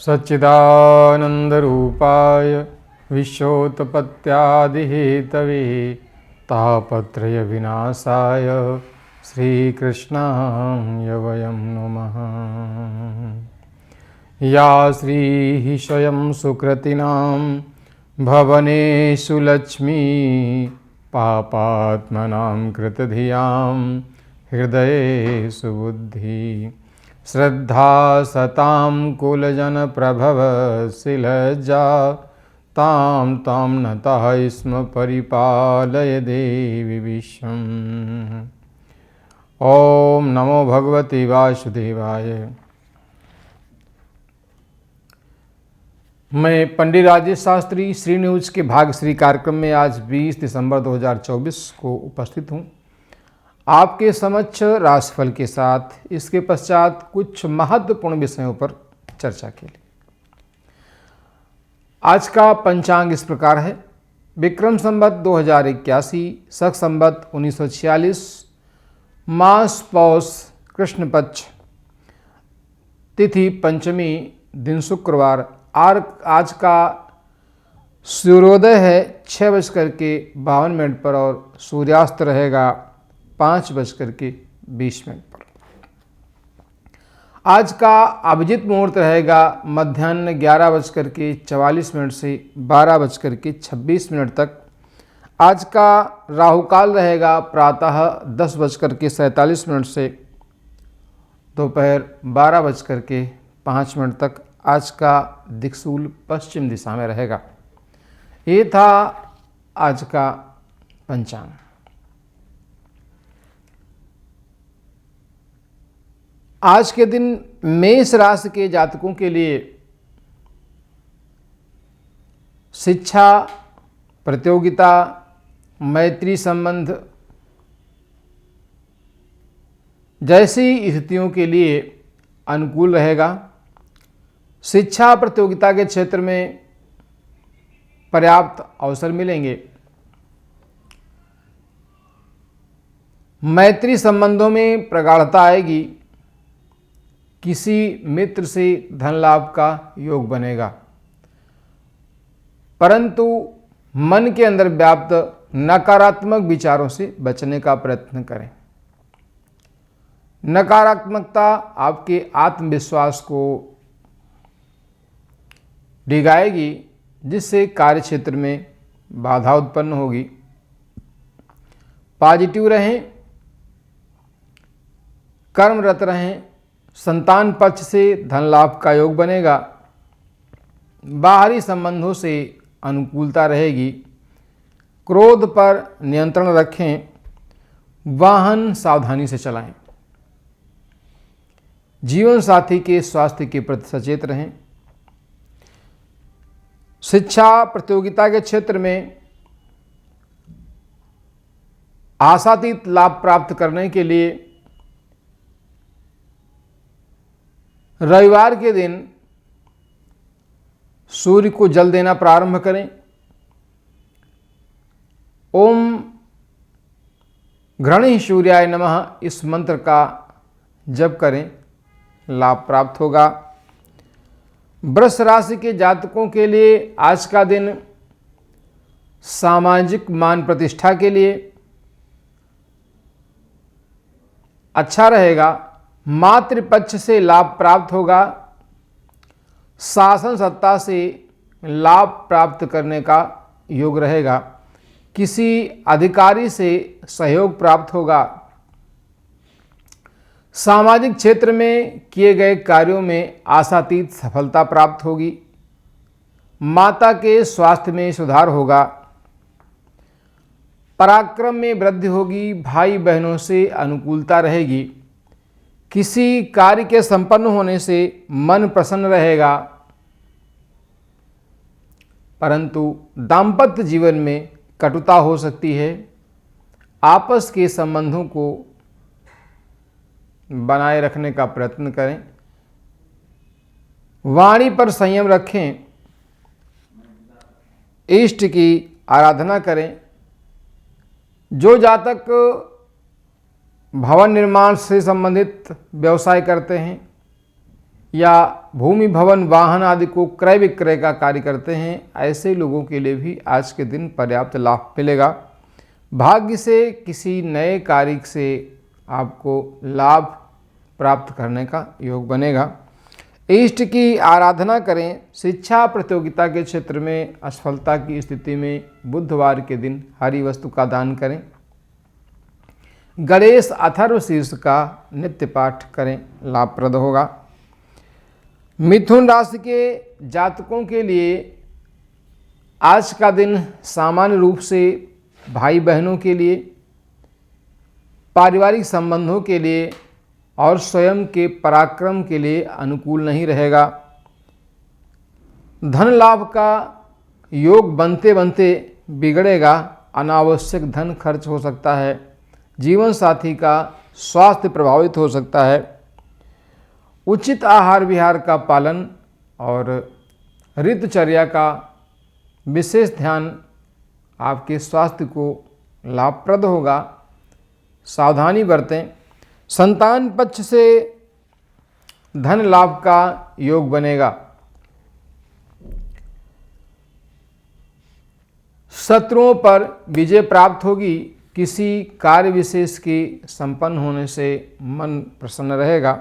सच्चिदानन्दरूपाय विश्वोत्पत्त्यादिहेतवे तापत्रयविनाशाय श्रीकृष्णाय वयं नमः। या श्रीः स्वयं सुकृतिनां भवनेषु लक्ष्मी पापात्मनां कृतधियां हृदयेषु बुद्धि श्रद्धा सतां कुलजनप्रभवशिलज्जा तां तां नतः स्म परिपालय देवी विश्वम्। ओम नमो भगवते वासुदेवाय। मैं पंडित राजेश शास्त्री श्री न्यूज के भाग्यश्री कार्यक्रम में आज 20 दिसंबर 2024 को उपस्थित हूँ आपके समक्ष राशिफल के साथ। इसके पश्चात कुछ महत्वपूर्ण विषयों पर चर्चा के लिए आज का पंचांग इस प्रकार है। विक्रम संवत 2081, शक संवत 1946, मास पौष कृष्ण पक्ष, तिथि पंचमी, दिन शुक्रवार। आज का सूर्योदय है 6:52 पर और सूर्यास्त रहेगा 5:20 पर। आज का अभिजित मुहूर्त रहेगा मध्याह्न 11:44 से 12:26 तक। आज का राहुकाल रहेगा प्रातः 10:47 से दोपहर 12:05 तक। आज का दिक्सूल पश्चिम दिशा में रहेगा। ये था आज का पंचांग। आज के दिन मेष राशि के जातकों के लिए शिक्षा, प्रतियोगिता, मैत्री संबंध जैसी स्थितियों के लिए अनुकूल रहेगा। शिक्षा प्रतियोगिता के क्षेत्र में पर्याप्त अवसर मिलेंगे। मैत्री संबंधों में प्रगाढ़ता आएगी। किसी मित्र से धन लाभ का योग बनेगा, परंतु मन के अंदर व्याप्त नकारात्मक विचारों से बचने का प्रयत्न करें। नकारात्मकता आपके आत्मविश्वास को डिगाएगी, जिससे कार्य क्षेत्र में बाधा उत्पन्न होगी। पॉजिटिव रहें, कर्मरत रहें। संतान पक्ष से धन लाभ का योग बनेगा। बाहरी संबंधों से अनुकूलता रहेगी। क्रोध पर नियंत्रण रखें। वाहन सावधानी से चलाएं। जीवन साथी के स्वास्थ्य के प्रति सचेत रहें। शिक्षा प्रतियोगिता के क्षेत्र में आशातीत लाभ प्राप्त करने के लिए रविवार के दिन सूर्य को जल देना प्रारंभ करें। ओम घृणी सूर्याय नमः इस मंत्र का जप करें, लाभ प्राप्त होगा। वृष राशि के जातकों के लिए आज का दिन सामाजिक मान प्रतिष्ठा के लिए अच्छा रहेगा। मातृपक्ष से लाभ प्राप्त होगा। शासन सत्ता से लाभ प्राप्त करने का योग रहेगा। किसी अधिकारी से सहयोग प्राप्त होगा। सामाजिक क्षेत्र में किए गए कार्यों में आशातीत सफलता प्राप्त होगी। माता के स्वास्थ्य में सुधार होगा। पराक्रम में वृद्धि होगी। भाई बहनों से अनुकूलता रहेगी। किसी कार्य के संपन्न होने से मन प्रसन्न रहेगा, परंतु दाम्पत्य जीवन में कटुता हो सकती है। आपस के संबंधों को बनाए रखने का प्रयत्न करें। वाणी पर संयम रखें। इष्ट की आराधना करें। जो जातक भवन निर्माण से संबंधित व्यवसाय करते हैं या भूमि भवन वाहन आदि को क्रय विक्रय का कार्य करते हैं, ऐसे लोगों के लिए भी आज के दिन पर्याप्त लाभ मिलेगा। भाग्य से किसी नए कार्य से आपको लाभ प्राप्त करने का योग बनेगा। इष्ट की आराधना करें। शिक्षा प्रतियोगिता के क्षेत्र में असफलता की स्थिति में बुधवार के दिन हरी वस्तु का दान करें। गणेश अथर्व शीर्ष का नित्य पाठ करें, लाभप्रद होगा। मिथुन राशि के जातकों के लिए आज का दिन सामान्य रूप से भाई बहनों के लिए, पारिवारिक संबंधों के लिए और स्वयं के पराक्रम के लिए अनुकूल नहीं रहेगा। धन लाभ का योग बनते बनते बिगड़ेगा। अनावश्यक धन खर्च हो सकता है। जीवन साथी का स्वास्थ्य प्रभावित हो सकता है। उचित आहार विहार का पालन और ऋतुचर्या का विशेष ध्यान आपके स्वास्थ्य को लाभप्रद होगा। सावधानी बरतें। संतान पक्ष से धन लाभ का योग बनेगा। शत्रुओं पर विजय प्राप्त होगी। किसी कार्य विशेष के संपन्न होने से मन प्रसन्न रहेगा।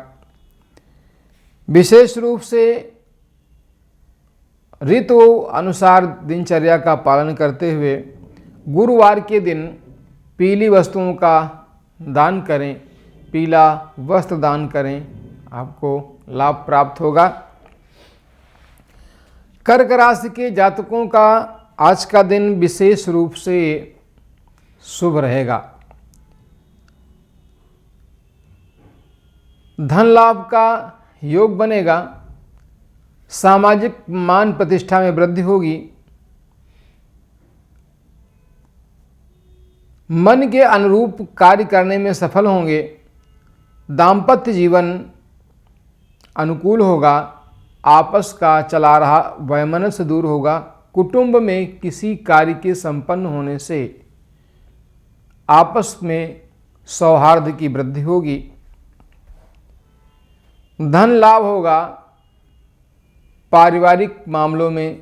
विशेष रूप से ऋतु अनुसार दिनचर्या का पालन करते हुए गुरुवार के दिन पीली वस्तुओं का दान करें, पीला वस्त्र दान करें, आपको लाभ प्राप्त होगा। कर्क राशि के जातकों का आज का दिन विशेष रूप से शुभ रहेगा। धन लाभ का योग बनेगा। सामाजिक मान प्रतिष्ठा में वृद्धि होगी। मन के अनुरूप कार्य करने में सफल होंगे। दाम्पत्य जीवन अनुकूल होगा। आपस का चला रहा वैमनस्य दूर होगा। कुटुंब में किसी कार्य के संपन्न होने से आपस में सौहार्द की वृद्धि होगी। धन लाभ होगा। पारिवारिक मामलों में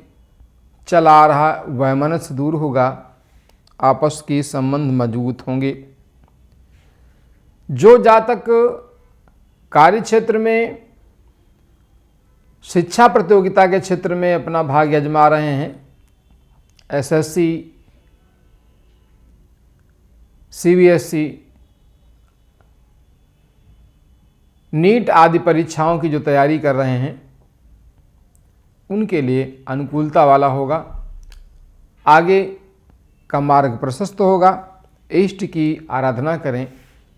चला रहा वैमनस्य दूर होगा। आपस के संबंध मजबूत होंगे। जो जातक कार्य क्षेत्र में, शिक्षा प्रतियोगिता के क्षेत्र में अपना भाग्य आजमा रहे हैं, एसएससी, सीबीएसई, नीट आदि परीक्षाओं की जो तैयारी कर रहे हैं, उनके लिए अनुकूलता वाला होगा। आगे का मार्ग प्रशस्त होगा। इष्ट की आराधना करें।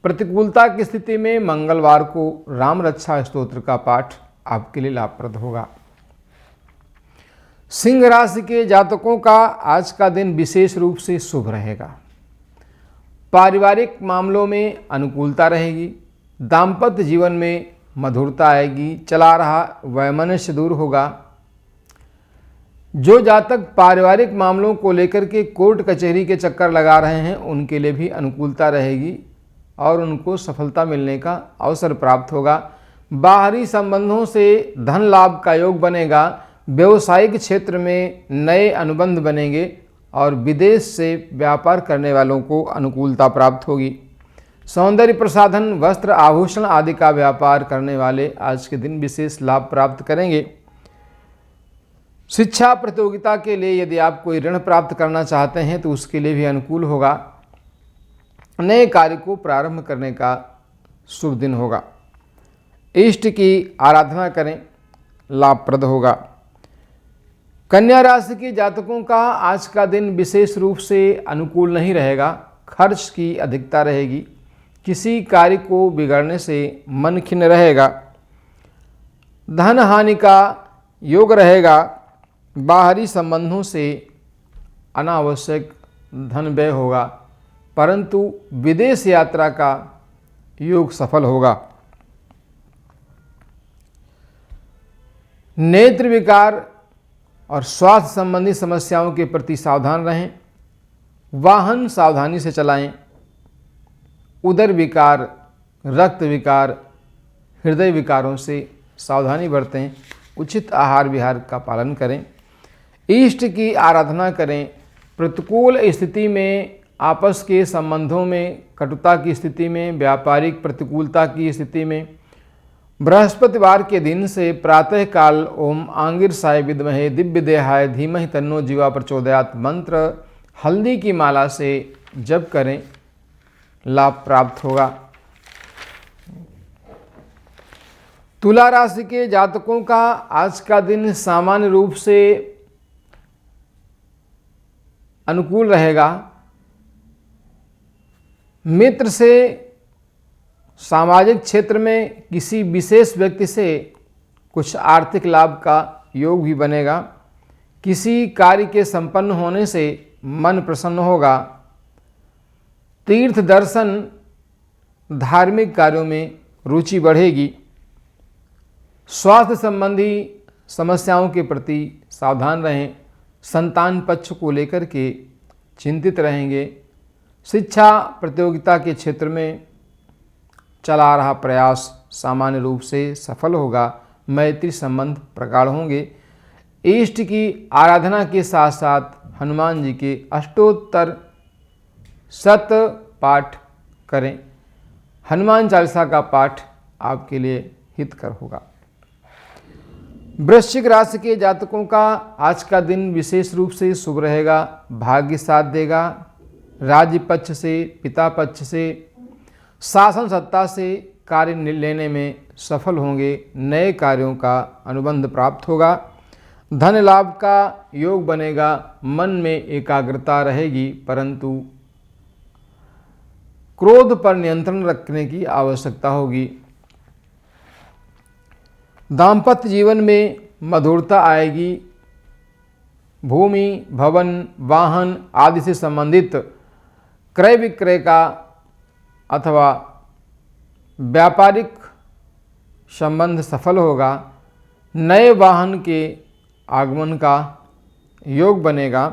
प्रतिकूलता की स्थिति में मंगलवार को राम रक्षा स्तोत्र का पाठ आपके लिए लाभप्रद होगा। सिंह राशि के जातकों का आज का दिन विशेष रूप से शुभ रहेगा। पारिवारिक मामलों में अनुकूलता रहेगी। दाम्पत्य जीवन में मधुरता आएगी। चला रहा वैमनस्य दूर होगा। जो जातक पारिवारिक मामलों को लेकर के कोर्ट कचहरी के चक्कर लगा रहे हैं, उनके लिए भी अनुकूलता रहेगी और उनको सफलता मिलने का अवसर प्राप्त होगा। बाहरी संबंधों से धन लाभ का योग बनेगा। व्यवसायिक क्षेत्र में नए अनुबंध बनेंगे और विदेश से व्यापार करने वालों को अनुकूलता प्राप्त होगी। सौंदर्य प्रसाधन, वस्त्र, आभूषण आदि का व्यापार करने वाले आज के दिन विशेष लाभ प्राप्त करेंगे। शिक्षा प्रतियोगिता के लिए यदि आप कोई ऋण प्राप्त करना चाहते हैं तो उसके लिए भी अनुकूल होगा। नए कार्य को प्रारंभ करने का शुभ दिन होगा। इष्ट की आराधना करें, लाभप्रद होगा। कन्या राशि के जातकों का आज का दिन विशेष रूप से अनुकूल नहीं रहेगा। खर्च की अधिकता रहेगी। किसी कार्य को बिगड़ने से मन खिन्न रहेगा। धन हानि का योग रहेगा। बाहरी संबंधों से अनावश्यक धन व्यय होगा, परंतु विदेश यात्रा का योग सफल होगा। नेत्र विकार और स्वास्थ्य संबंधी समस्याओं के प्रति सावधान रहें। वाहन सावधानी से चलाएं। उदर विकार, रक्त विकार, हृदय विकारों से सावधानी बरतें, उचित आहार विहार का पालन करें, इष्ट की आराधना करें। प्रतिकूल स्थिति में, आपस के संबंधों में कटुता की स्थिति में, व्यापारिक प्रतिकूलता की स्थिति में बृहस्पतिवार के दिन से प्रातःकाल ओम आंगिरसाय विद्महे दिव्य देहाय धीमहि तन्नो जीवा प्रचोदयात् मंत्र हल्दी की माला से जप करें, लाभ प्राप्त होगा। तुला राशि के जातकों का आज का दिन सामान्य रूप से अनुकूल रहेगा। मित्र से, सामाजिक क्षेत्र में किसी विशेष व्यक्ति से कुछ आर्थिक लाभ का योग भी बनेगा। किसी कार्य के संपन्न होने से मन प्रसन्न होगा। तीर्थ दर्शन, धार्मिक कार्यों में रुचि बढ़ेगी। स्वास्थ्य संबंधी समस्याओं के प्रति सावधान रहें। संतान पक्ष को लेकर के चिंतित रहेंगे। शिक्षा प्रतियोगिता के क्षेत्र में चला रहा प्रयास सामान्य रूप से सफल होगा। मैत्री संबंध प्रगाढ़ होंगे। इष्ट की आराधना के साथ साथ हनुमान जी के अष्टोत्तर शत पाठ करें। हनुमान चालीसा का पाठ आपके लिए हितकर होगा। वृश्चिक राशि के जातकों का आज का दिन विशेष रूप से शुभ रहेगा। भाग्य साथ देगा। राज्य पक्ष से, पिता पक्ष से, शासन सत्ता से कार्य लेने में सफल होंगे। नए कार्यों का अनुबंध प्राप्त होगा। धन लाभ का योग बनेगा। मन में एकाग्रता रहेगी, परंतु क्रोध पर नियंत्रण रखने की आवश्यकता होगी। दाम्पत्य जीवन में मधुरता आएगी। भूमि, भवन, वाहन आदि से संबंधित क्रय विक्रय का अथवा व्यापारिक संबंध सफल होगा। नए वाहन के आगमन का योग बनेगा।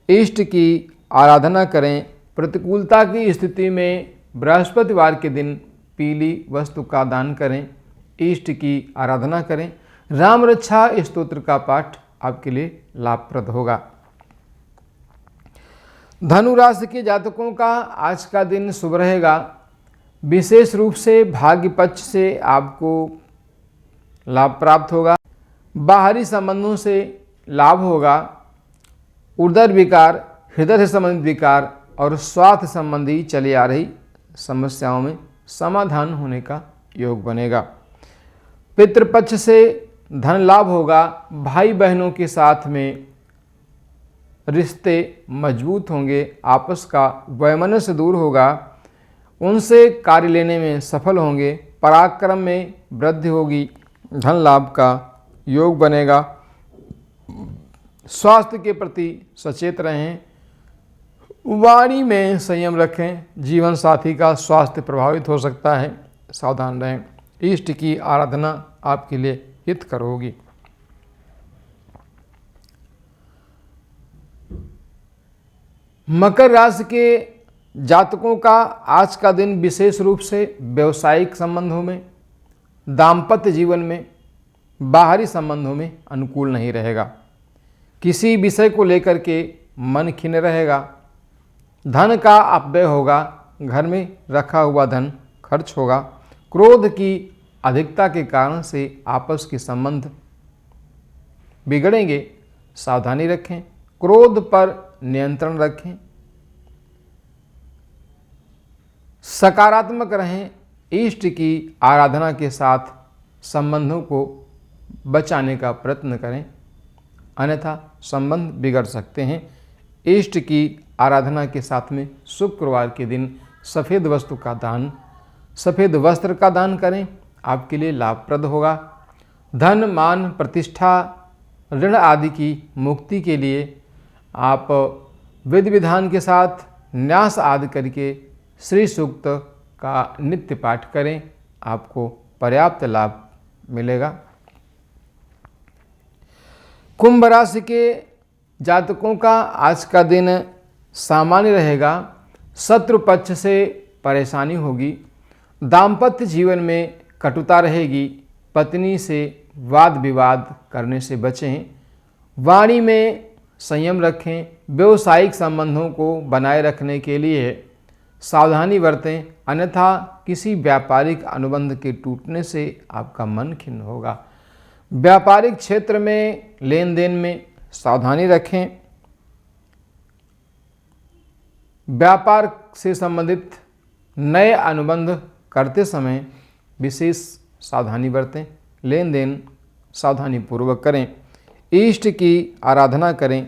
इष्ट की आराधना करें। प्रतिकूलता की स्थिति में बृहस्पतिवार के दिन पीली वस्तु का दान करें। इष्ट की आराधना करें। राम रक्षा स्तोत्र का पाठ आपके लिए लाभप्रद होगा। धनु राशि के जातकों का आज का दिन शुभ रहेगा। विशेष रूप से भाग्य पक्ष से आपको लाभ प्राप्त होगा। बाहरी संबंधों से लाभ होगा। उदर विकार, हृदय से संबंधित विकार और स्वास्थ्य संबंधी चली आ रही समस्याओं में समाधान होने का योग बनेगा। पितृपक्ष से धन लाभ होगा। भाई बहनों के साथ में रिश्ते मजबूत होंगे। आपस का वैमनस्य दूर होगा। उनसे कार्य लेने में सफल होंगे। पराक्रम में वृद्धि होगी। धन लाभ का योग बनेगा। स्वास्थ्य के प्रति सचेत रहें। वाणी में संयम रखें। जीवन साथी का स्वास्थ्य प्रभावित हो सकता है, सावधान रहें। इष्ट की आराधना आपके लिए हितकर होगी। मकर राशि के जातकों का आज का दिन विशेष रूप से व्यवसायिक संबंधों में, दाम्पत्य जीवन में, बाहरी संबंधों में अनुकूल नहीं रहेगा। किसी विषय को लेकर के मन खिन्न रहेगा। धन का अपव्यय होगा। घर में रखा हुआ धन खर्च होगा। क्रोध की अधिकता के कारण से आपस के संबंध बिगड़ेंगे, सावधानी रखें। क्रोध पर नियंत्रण रखें। सकारात्मक रहें। इष्ट की आराधना के साथ संबंधों को बचाने का प्रयत्न करें, अन्यथा संबंध बिगड़ सकते हैं। इष्ट की आराधना के साथ में शुक्रवार के दिन सफ़ेद वस्तु का दान, सफ़ेद वस्त्र का दान करें, आपके लिए लाभप्रद होगा। धन, मान, प्रतिष्ठा, ऋण आदि की मुक्ति के लिए आप विधि विधान के साथ न्यास आदि करके श्री सूक्त का नित्य पाठ करें, आपको पर्याप्त लाभ मिलेगा। कुंभ राशि के जातकों का आज का दिन सामान्य रहेगा। शत्रु पक्ष से परेशानी होगी। दाम्पत्य जीवन में कटुता रहेगी। पत्नी से वाद विवाद करने से बचें, वाणी में संयम रखें, व्यवसायिक संबंधों को बनाए रखने के लिए सावधानी बरतें, अन्यथा किसी व्यापारिक अनुबंध के टूटने से आपका मन खिन्न होगा। व्यापारिक क्षेत्र में लेन देन में सावधानी रखें। व्यापार से संबंधित नए अनुबंध करते समय विशेष सावधानी बरतें। लेन देन सावधानी पूर्वक करें। इष्ट की आराधना करें।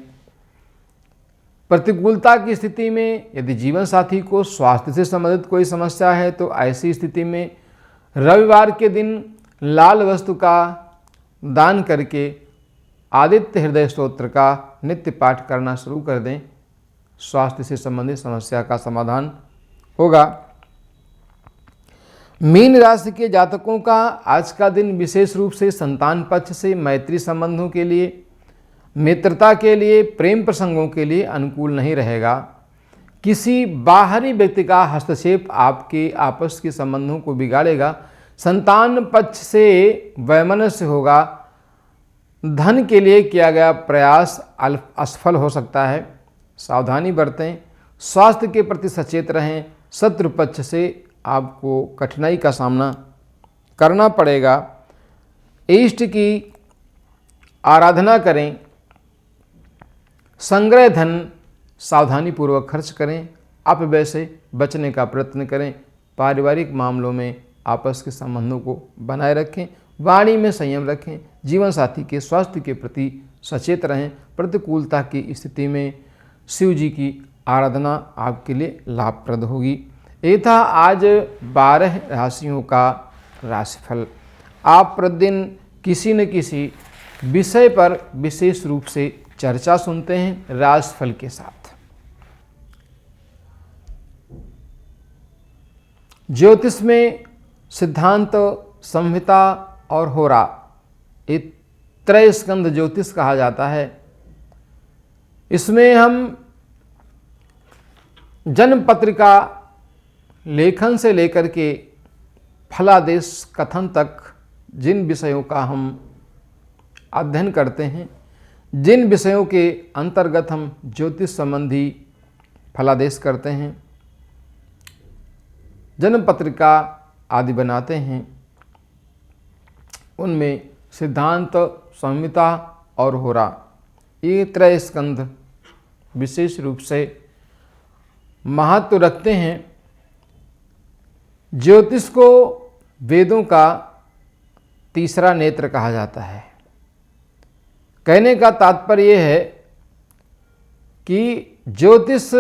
प्रतिकूलता की स्थिति में यदि जीवन साथी को स्वास्थ्य से संबंधित कोई समस्या है तो ऐसी स्थिति में रविवार के दिन लाल वस्तु का दान करके आदित्य हृदय स्तोत्र का नित्य पाठ करना शुरू कर दें। स्वास्थ्य से संबंधित समस्या का समाधान होगा। मीन राशि के जातकों का आज का दिन विशेष रूप से संतान पक्ष से मैत्री संबंधों के लिए, मित्रता के लिए, प्रेम प्रसंगों के लिए अनुकूल नहीं रहेगा। किसी बाहरी व्यक्ति का हस्तक्षेप आपके आपस के संबंधों को बिगाड़ेगा। संतान पक्ष से वैमनस्य होगा। धन के लिए किया गया प्रयास असफल हो सकता है। सावधानी बरतें। स्वास्थ्य के प्रति सचेत रहें। शत्रु पक्ष से आपको कठिनाई का सामना करना पड़ेगा। इष्ट की आराधना करें। संग्रह धन सावधानी पूर्वक खर्च करें। अपव्यय से बचने का प्रयत्न करें। पारिवारिक मामलों में आपस के संबंधों को बनाए रखें। वाणी में संयम रखें। जीवन साथी के स्वास्थ्य के प्रति सचेत रहें। प्रतिकूलता की स्थिति में शिव जी की आराधना आपके लिए लाभप्रद होगी। ये था आज 12 राशियों का राशिफल। आप प्रतिदिन किसी न किसी विषय पर विशेष रूप से चर्चा सुनते हैं राशिफल के साथ। ज्योतिष में सिद्धांत, संहिता और होरा, ये त्रय स्कंद ज्योतिष कहा जाता है। इसमें हम जन्म पत्रिका लेखन से लेकर के फलादेश कथन तक जिन विषयों का हम अध्ययन करते हैं, जिन विषयों के अंतर्गत हम ज्योतिष संबंधी फलादेश करते हैं, जन्म पत्रिका आदि बनाते हैं, उनमें सिद्धांत, संहिता और होरा, ये त्रय स्कंध विशेष रूप से महत्व रखते हैं। ज्योतिष को वेदों का तीसरा नेत्र कहा जाता है। कहने का तात्पर्य यह है कि ज्योतिष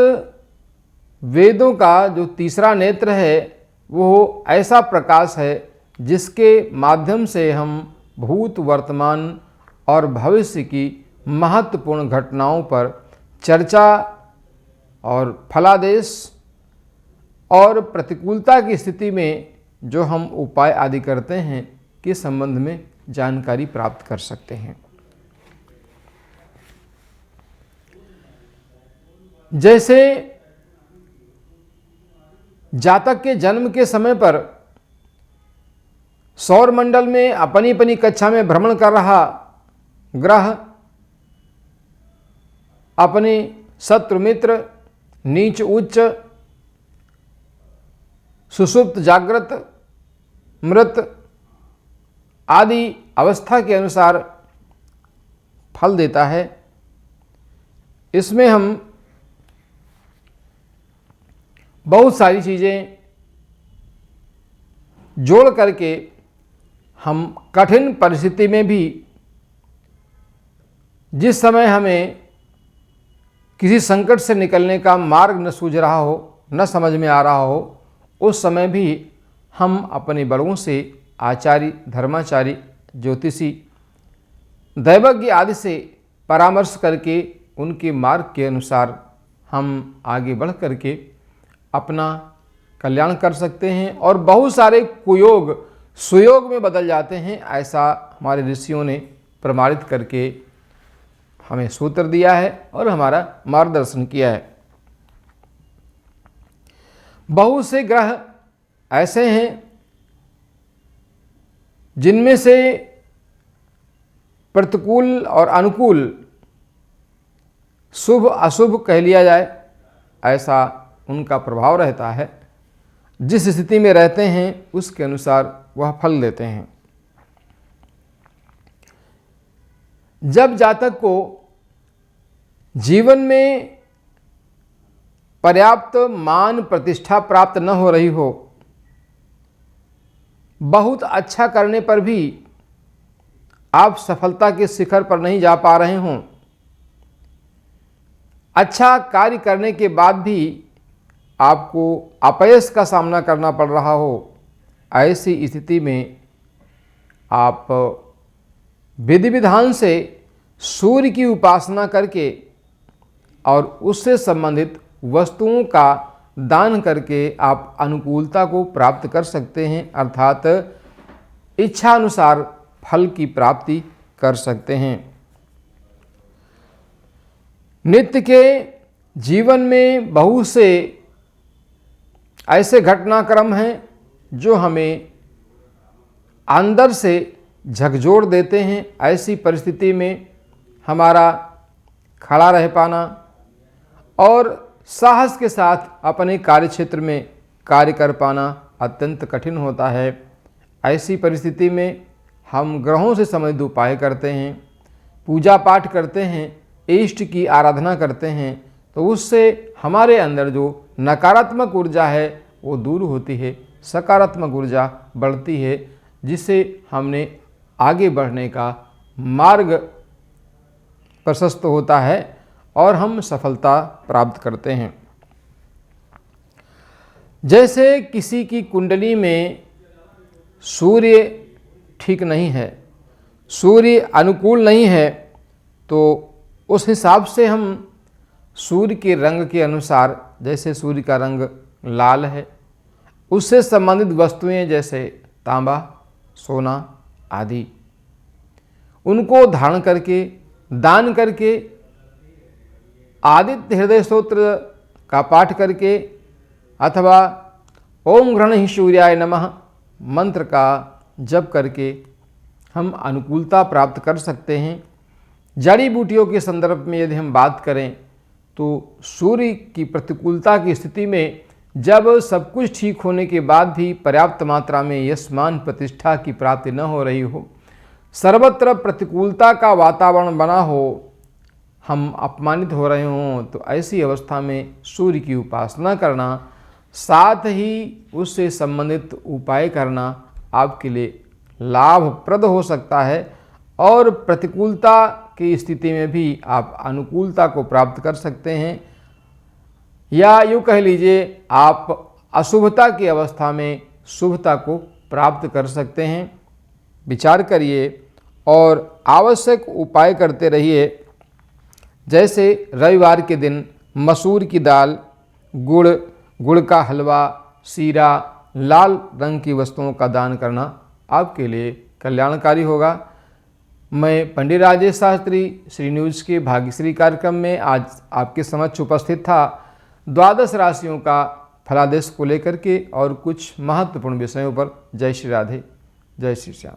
वेदों का जो तीसरा नेत्र है वो ऐसा प्रकाश है जिसके माध्यम से हम भूत, वर्तमान और भविष्य की महत्वपूर्ण घटनाओं पर चर्चा और फलादेश और प्रतिकूलता की स्थिति में जो हम उपाय आदि करते हैं के संबंध में जानकारी प्राप्त कर सकते हैं। जैसे जातक के जन्म के समय पर सौर मंडल में अपनी अपनी कक्षा में भ्रमण कर रहा ग्रह अपने शत्रु मित्र, नीच उच्च, सुषुप्त, जागृत, मृत आदि अवस्था के अनुसार फल देता है। इसमें हम बहुत सारी चीज़ें जोड़ करके हम कठिन परिस्थिति में भी जिस समय हमें किसी संकट से निकलने का मार्ग न सूझ रहा हो, न समझ में आ रहा हो, उस समय भी हम अपने बड़ों से, आचार्य, धर्माचारी, ज्योतिषी, दैवज्ञ आदि से परामर्श करके उनके मार्ग के अनुसार हम आगे बढ़ करके अपना कल्याण कर सकते हैं और बहुत सारे कुयोग सुयोग में बदल जाते हैं। ऐसा हमारे ऋषियों ने प्रमाणित करके हमें सूत्र दिया है और हमारा मार्गदर्शन किया है। बहुत से ग्रह ऐसे हैं जिनमें से प्रतिकूल और अनुकूल, शुभ अशुभ कह लिया जाए, ऐसा उनका प्रभाव रहता है। जिस स्थिति में रहते हैं उसके अनुसार वह फल देते हैं। जब जातक को जीवन में पर्याप्त मान प्रतिष्ठा प्राप्त न हो रही हो, बहुत अच्छा करने पर भी आप सफलता के शिखर पर नहीं जा पा रहे हों, अच्छा कार्य करने के बाद भी आपको अपयश का सामना करना पड़ रहा हो, ऐसी स्थिति में आप विधि विधान से सूर्य की उपासना करके और उससे संबंधित वस्तुओं का दान करके आप अनुकूलता को प्राप्त कर सकते हैं, अर्थात इच्छा अनुसार फल की प्राप्ति कर सकते हैं। नित्य के जीवन में बहुत से ऐसे घटनाक्रम हैं जो हमें अंदर से झकझोर देते हैं। ऐसी परिस्थिति में हमारा खड़ा रह पाना और साहस के साथ अपने कार्यक्षेत्र में कार्य कर पाना अत्यंत कठिन होता है। ऐसी परिस्थिति में हम ग्रहों से संबंधित उपाय करते हैं, पूजा पाठ करते हैं, इष्ट की आराधना करते हैं, तो उससे हमारे अंदर जो नकारात्मक ऊर्जा है वो दूर होती है, सकारात्मक ऊर्जा बढ़ती है, जिससे हमने आगे बढ़ने का मार्ग प्रशस्त होता है और हम सफलता प्राप्त करते हैं। जैसे किसी की कुंडली में सूर्य ठीक नहीं है, सूर्य अनुकूल नहीं है, तो उस हिसाब से हम सूर्य के रंग के अनुसार, जैसे सूर्य का रंग लाल है, उससे संबंधित वस्तुएं जैसे तांबा, सोना आदि, उनको धारण करके, दान करके, आदित्य हृदय स्तोत्र का पाठ करके अथवा ओम घृण सूर्याय नमः मंत्र का जप करके हम अनुकूलता प्राप्त कर सकते हैं। जड़ी बूटियों के संदर्भ में यदि हम बात करें तो सूर्य की प्रतिकूलता की स्थिति में जब सब कुछ ठीक होने के बाद भी पर्याप्त मात्रा में यश मान प्रतिष्ठा की प्राप्ति न हो रही हो, सर्वत्र प्रतिकूलता का वातावरण बना हो, हम अपमानित हो रहे हों, तो ऐसी अवस्था में सूर्य की उपासना करना, साथ ही उससे संबंधित उपाय करना आपके लिए लाभप्रद हो सकता है और प्रतिकूलता की स्थिति में भी आप अनुकूलता को प्राप्त कर सकते हैं, या यूँ कह लीजिए आप अशुभता की अवस्था में शुभता को प्राप्त कर सकते हैं। विचार करिए और आवश्यक उपाय करते रहिए। जैसे रविवार के दिन मसूर की दाल, गुड़ का हलवा, सीरा, लाल रंग की वस्तुओं का दान करना आपके लिए कल्याणकारी होगा। मैं पंडित राजेश शास्त्री श्री न्यूज़ के भाग्यश्री कार्यक्रम में आज आपके समक्ष उपस्थित था। द्वादश राशियों का फलादेश को लेकर के और कुछ महत्वपूर्ण विषयों पर। जय श्री राधे, जय श्री श्याम।